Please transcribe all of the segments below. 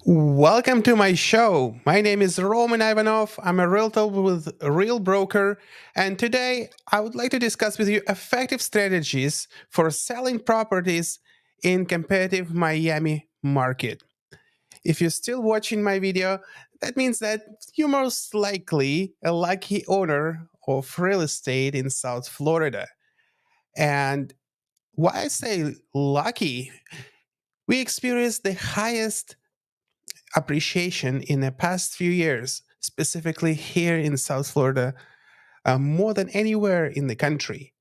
Welcome to my show. My name is Roman Ivanov. I'm a realtor with Real Broker, and today I would like to discuss with you effective strategies for selling properties in competitive Miami market. If you're still watching my video, that means that you're most likely a lucky owner of real estate in South Florida. And why I say lucky, we experienced the highest appreciation in the past few years, specifically here in South Florida, more than anywhere in the country.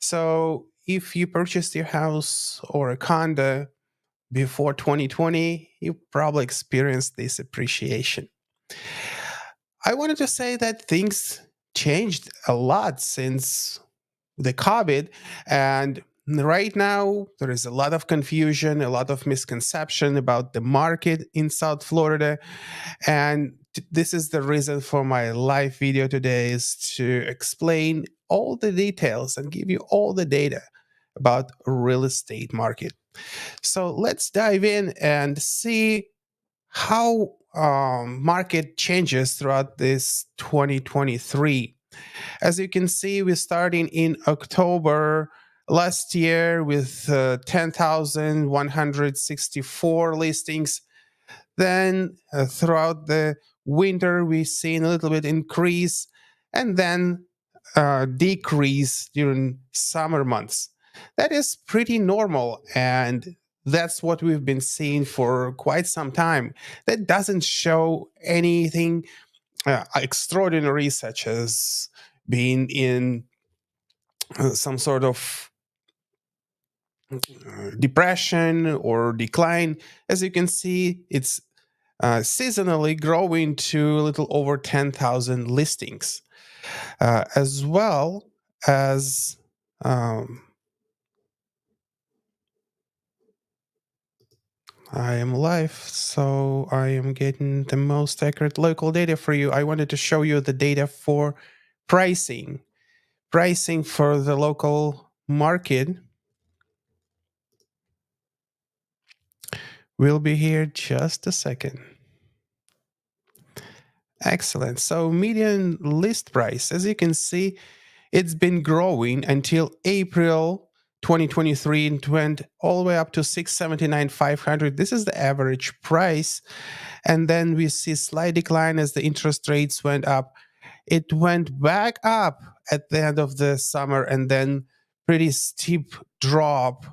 So, if you purchased your house or a condo before 2020, you probably experienced this appreciation. I wanted to say that things changed a lot since the COVID. And right now, there is a lot of confusion, a lot of misconception about the market in South Florida. And this is the reason for my live video today is to explain all the details and give you all the data about real estate market. So let's dive in and see how market changes throughout this 2023. As you can see, we're starting in October last year with 10,164 listings. Then throughout the winter, we've seen a little bit increase and then decrease during summer months. That is pretty normal, and that's what we've been seeing for quite some time. That doesn't show anything extraordinary, such as being in some sort of depression or decline. As you can see, it's seasonally growing to a little over 10,000 listings, as well as um, I am live, so I am getting the most accurate local data for you. I wanted to show you the data for pricing. Pricing for the local market will be here just a second. Excellent. So median list price, as you can see, it's been growing until April 2023 and went all the way up to 679,500. This is the average price. And then we see slight decline as the interest rates went up. It went back up at the end of the summer and then pretty steep drop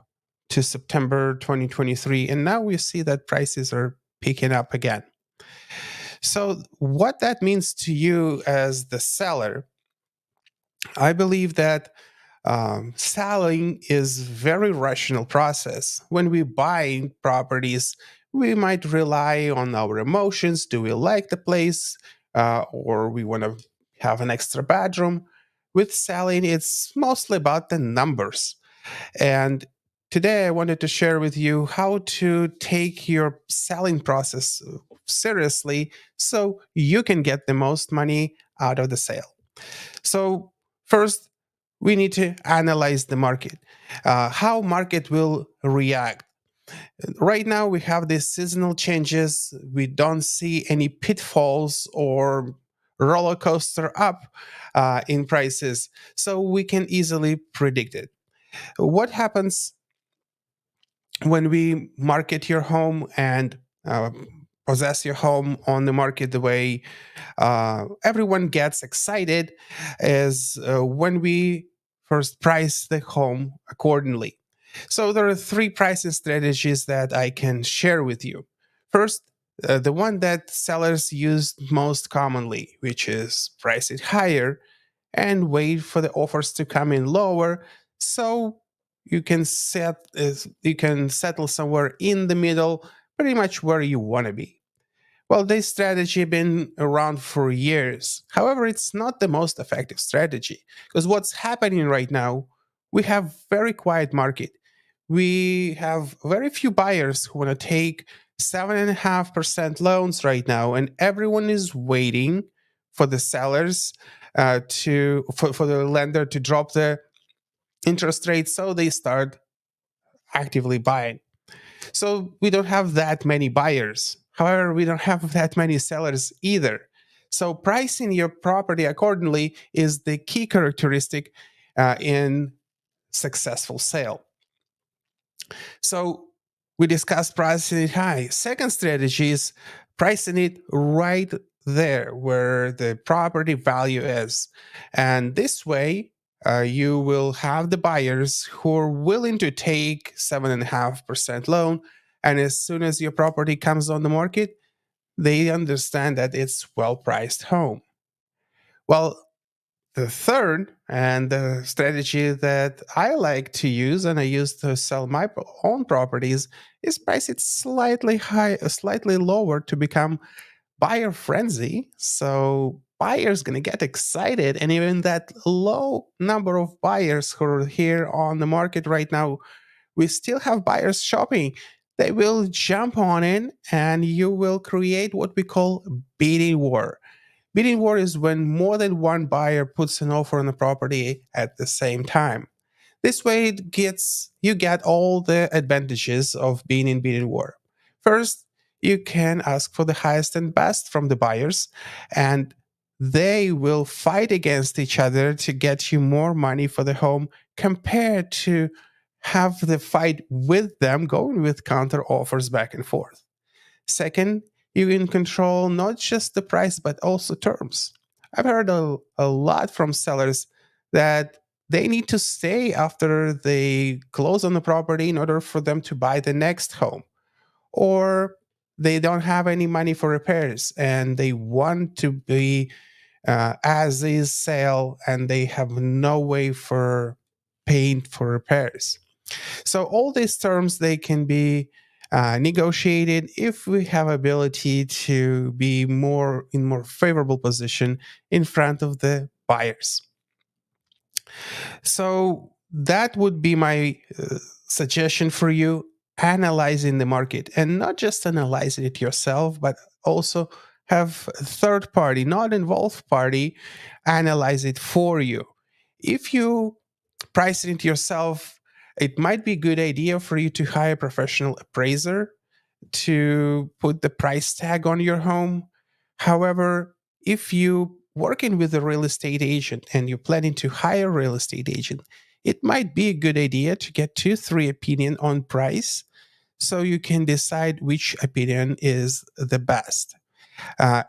to September 2023. And now we see that prices are picking up again. So, what that means to you as the seller, I believe that selling is very rational process. When we buy properties, we might rely on our emotions. Do we like the place, or we want to have an extra bedroom? With selling, it's mostly about the numbers. And today, I wanted to share with you how to take your selling process seriously so you can get the most money out of the sale. So, first, we need to analyze the market, how market will react. Right now, we have these seasonal changes. We don't see any pitfalls or roller coaster up in prices, so we can easily predict it. What happens when we market your home and possess your home on the market the way everyone gets excited is when we first price the home accordingly. So there are three pricing strategies that I can share with you. First, the one that sellers use most commonly, which is price it higher and wait for the offers to come in lower, so you can settle somewhere in the middle, pretty much where you want to be. Well, this strategy been around for years. However, it's not the most effective strategy because what's happening right now, we have very quiet market. We have very few buyers who want to take 7.5% loans right now, and everyone is waiting for the sellers for the lender to drop the interest rate so they start actively buying. So we don't have that many buyers. However, we don't have that many sellers either. So pricing your property accordingly is the key characteristic in successful sale. So we discussed pricing it high. Second strategy is pricing it right there where the property value is. And this way, you will have the buyers who are willing to take 7.5% loan. And as soon as your property comes on the market, they understand that it's well priced home. Well, the third and the strategy that I like to use and I use to sell my own properties is price it slightly high, slightly lower to become buyer frenzy. So buyers gonna get excited, and even that low number of buyers who are here on the market right now, we still have buyers shopping. They will jump on in, and you will create what we call bidding war. Bidding war is when more than one buyer puts an offer on the property at the same time. This way, you get all the advantages of being in bidding war. First, you can ask for the highest and best from the buyers, and they will fight against each other to get you more money for the home compared to have the fight with them going with counter offers back and forth. Second, you can control not just the price, but also terms. I've heard a lot from sellers that they need to stay after they close on the property in order for them to buy the next home. Or they don't have any money for repairs and they want to be as is sale and they have no way for paying for repairs. So all these terms they can be negotiated if we have ability to be more favorable position in front of the buyers. So that would be my suggestion for you: analyzing the market, and not just analyzing it yourself, but also have a third party, not involved party, analyze it for you. If you price it yourself, it might be a good idea for you to hire a professional appraiser to put the price tag on your home. However, if you working with a real estate agent and you're planning to hire a real estate agent, it might be a good idea to get 2 3 opinion on price so you can decide which opinion is the best.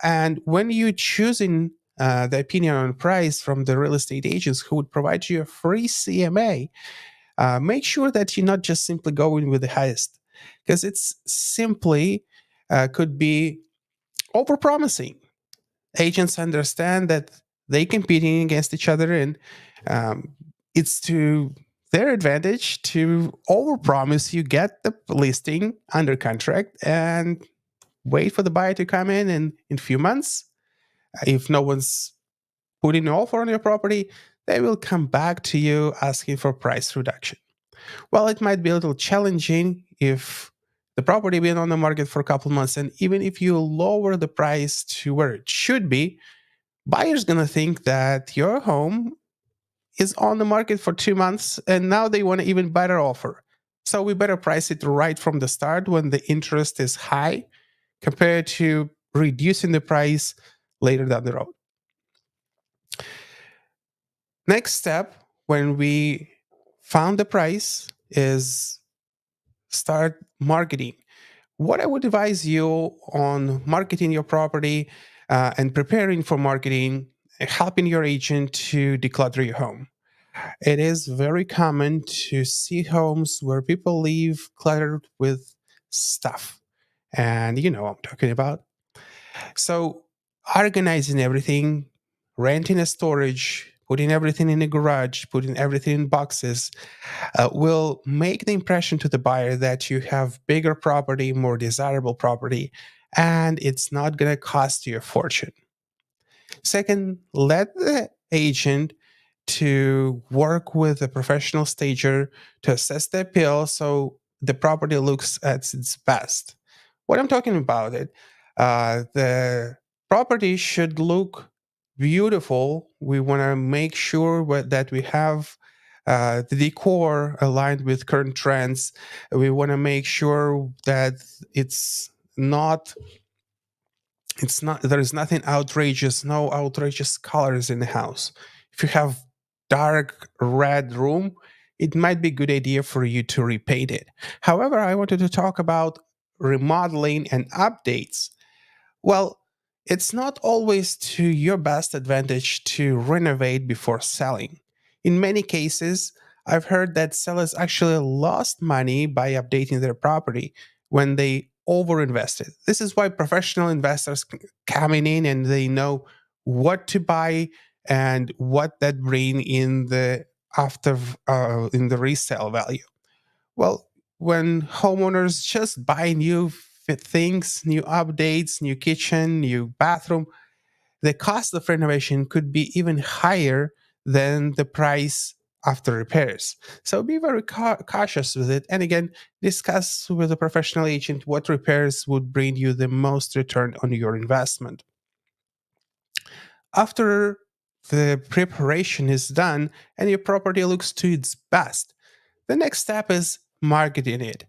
And when you're choosing the opinion on price from the real estate agents who would provide you a free CMA, make sure that you're not just simply going with the highest, because it's simply could be overpromising. Agents understand that they competing against each other, and um, it's to their advantage to overpromise you get the listing under contract and wait for the buyer to come in a few months. If no one's putting an offer on your property, they will come back to you asking for price reduction. Well, it might be a little challenging if the property been on the market for a couple months, and even if you lower the price to where it should be, buyers gonna think that your home is on the market for 2 months and now they want an even better offer. So we better price it right from the start when the interest is high compared to reducing the price later down the road. Next step, when we found the price, is start marketing. What I would advise you on marketing your property and preparing for marketing, helping your agent to declutter your home. It is very common to see homes where people leave cluttered with stuff. And you know what I'm talking about. So, organizing everything, renting a storage, putting everything in a garage, putting everything in boxes will make the impression to the buyer that you have bigger property, more desirable property, and it's not going to cost you a fortune. Second, let the agent to work with a professional stager to assess the appeal so the property looks at its best. What I'm talking about it, the property should look beautiful. We want to make sure that we have the decor aligned with current trends. We want to make sure that it's not It's not there is nothing outrageous, no outrageous colors in the house. If you have dark red room, it might be a good idea for you to repaint it. However, I wanted to talk about remodeling and updates. Well, it's not always to your best advantage to renovate before selling. In many cases, I've heard that sellers actually lost money by updating their property when they overinvested. This is why professional investors coming in and they know what to buy and what that bring in the after in the resale value. Well, when homeowners just buy new things, new updates, new kitchen, new bathroom, the cost of renovation could be even higher than the price after repairs. So be very cautious with it. And again, discuss with a professional agent what repairs would bring you the most return on your investment. After the preparation is done and your property looks to its best, the next step is marketing it.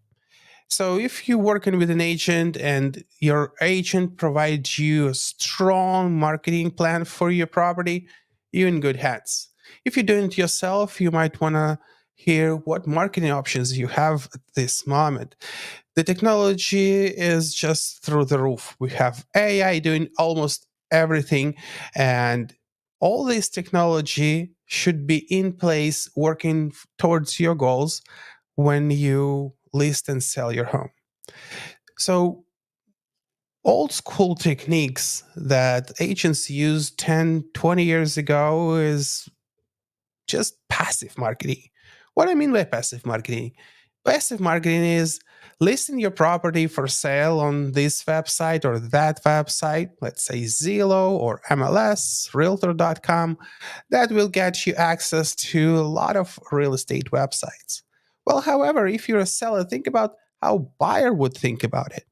So if you're working with an agent and your agent provides you a strong marketing plan for your property, you're in good hands. If you're doing it yourself, you might want to hear what marketing options you have at this moment. The technology is just through the roof. We have AI doing almost everything, and all this technology should be in place working towards your goals when you list and sell your home. So, old school techniques that agents used 10, 20 years ago is just passive marketing. What I mean by passive marketing? Passive marketing is listing your property for sale on this website or that website, let's say Zillow or MLS, Realtor.com, that will get you access to a lot of real estate websites. Well, however, if you're a seller, think about how buyer would think about it.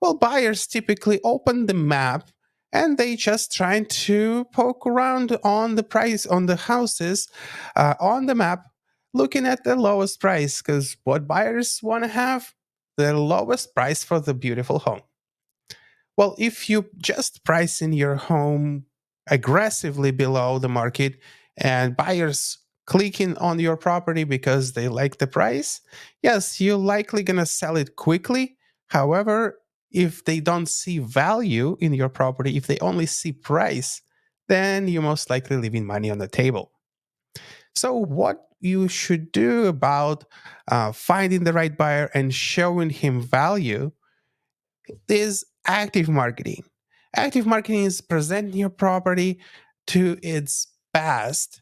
Well, buyers typically open the map and they just trying to poke around on the price on the houses on the map, looking at the lowest price because what buyers want to have the lowest price for the beautiful home. Well, if you just price in your home aggressively below the market and buyers clicking on your property because they like the price, yes, you're likely going to sell it quickly. However, if they don't see value in your property, if they only see price, then you're most likely leaving money on the table. So, what you should do about finding the right buyer and showing him value is active marketing. Active marketing is presenting your property to its best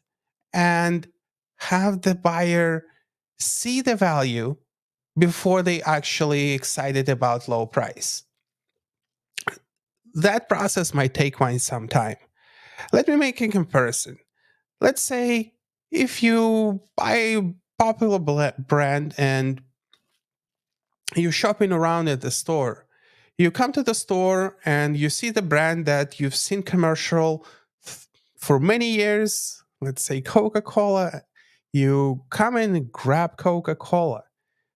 and have the buyer see the value before they actually excited about low price. That process might take quite some time. Let me make a comparison. Let's say if you buy a popular brand and you're shopping around at the store. You come to the store and you see the brand that you've seen commercial for many years, let's say Coca-Cola. You come in and grab Coca-Cola.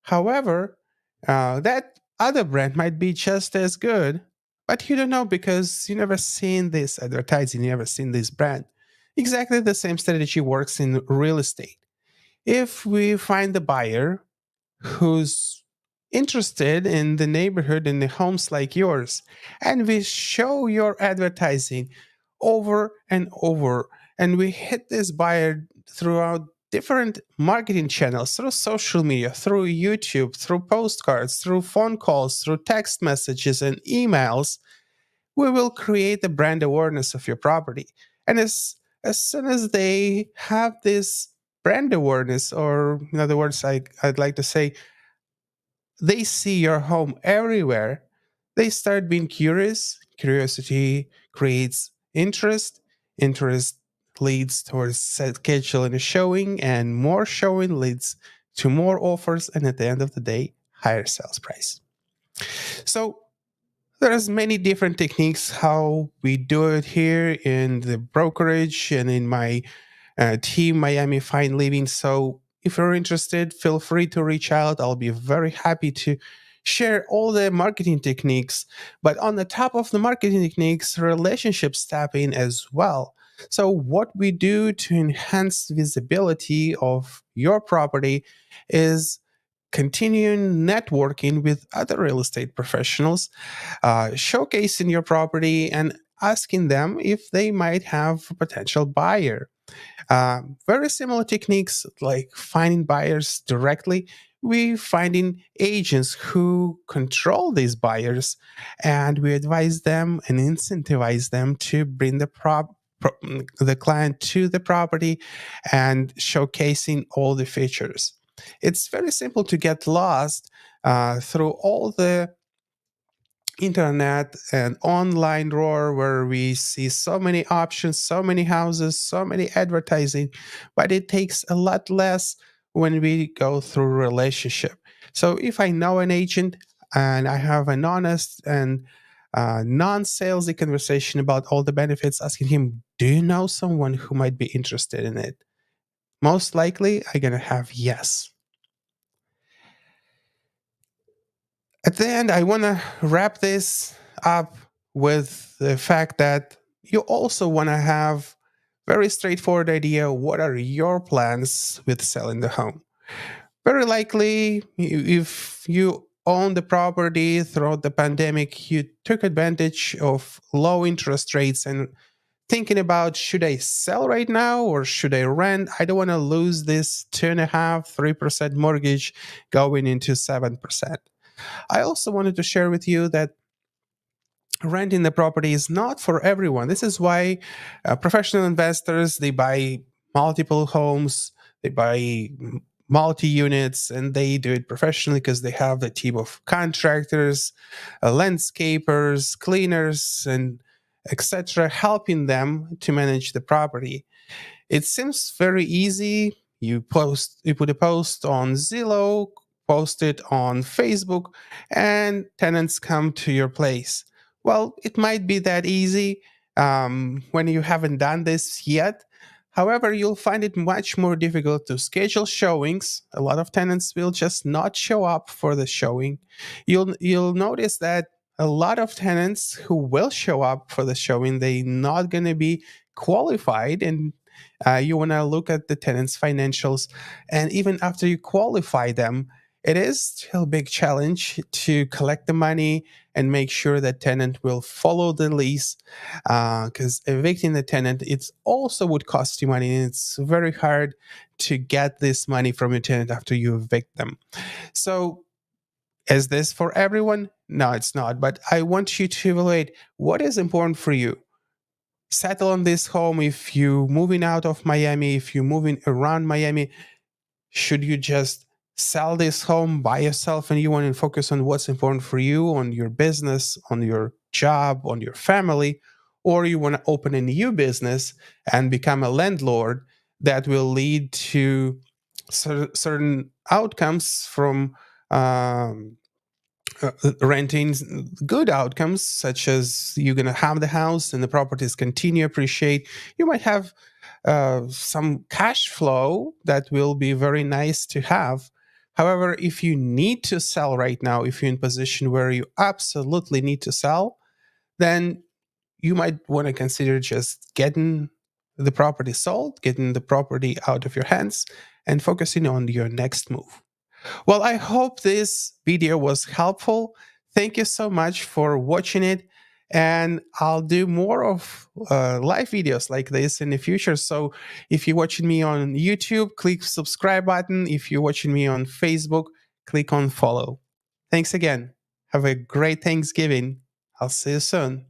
However, that other brand might be just as good, but you don't know because you never seen this advertising, you never seen this brand. Exactly the same strategy works in real estate. If we find the buyer who's interested in the neighborhood in the homes like yours, and we show your advertising over and over, and we hit this buyer throughout different marketing channels, through social media, through YouTube, through postcards, through phone calls, through text messages and emails, we will create the brand awareness of your property. And as soon as they have this brand awareness, or in other words, I'd like to say they see your home everywhere, they start being curious. Curiosity creates interest. Interest leads towards scheduling a showing, and more showing leads to more offers, and at the end of the day, higher sales price. So there's many different techniques how we do it here in the brokerage and in my team, Miami Fine Living. So if you're interested, feel free to reach out. I'll be very happy to share all the marketing techniques. But on the top of the marketing techniques, relationships tap in as well. So, what we do to enhance visibility of your property is continuing networking with other real estate professionals, showcasing your property and asking them if they might have a potential buyer. Very similar techniques like finding buyers directly. We finding agents who control these buyers, and we advise them and incentivize them to bring the client to the property and showcasing all the features. It's very simple to get lost through all the internet and online roar where we see so many options, so many houses, so many advertising, but it takes a lot less when we go through relationship. So if I know an agent and I have an honest and non-salesy conversation about all the benefits, asking him, do you know someone who might be interested in it? Most likely I'm gonna have yes. At the end, I want to wrap this up with the fact that you also want to have very straightforward idea what are your plans with selling the home. Very likely, if you own the property throughout the pandemic, you took advantage of low interest rates and thinking about should I sell right now or should I rent? I don't want to lose this 2.5, 3% mortgage going into 7%. I also wanted to share with you that renting the property is not for everyone. This is why professional investors they buy multiple homes, they buy multi units, and they do it professionally because they have the team of contractors, landscapers, cleaners, and etc. helping them to manage the property. It seems very easy. You put a post on Zillow, post it on Facebook, and tenants come to your place. Well, it might be that easy when you haven't done this yet. However, you'll find it much more difficult to schedule showings. A lot of tenants will just not show up for the showing. You'll notice that a lot of tenants who will show up for the showing, they not going to be qualified, and you want to look at the tenant's financials. And even after you qualify them, it is still a big challenge to collect the money and make sure that tenant will follow the lease, because evicting the tenant it also would cost you money, and it's very hard to get this money from your tenant after you evict them. So is this for everyone? No, it's not. But I want you to evaluate what is important for you. Settle on this home. If you moving out of Miami, if you're moving around Miami, should you just sell this home by yourself and you want to focus on what's important for you, on your business, on your job, on your family, or you want to open a new business and become a landlord that will lead to certain outcomes from renting, good outcomes such as you're going to have the house and the properties continue appreciate. You might have some cash flow that will be very nice to have. However, if you need to sell right now, if you're in a position where you absolutely need to sell, then you might want to consider just getting the property sold, getting the property out of your hands, and focusing on your next move. Well, I hope this video was helpful. Thank you so much for watching it. And I'll do more of live videos like this in the future. So if you're watching me on YouTube, click subscribe button. If you're watching me on Facebook, click on follow. Thanks again. Have a great Thanksgiving. I'll see you soon.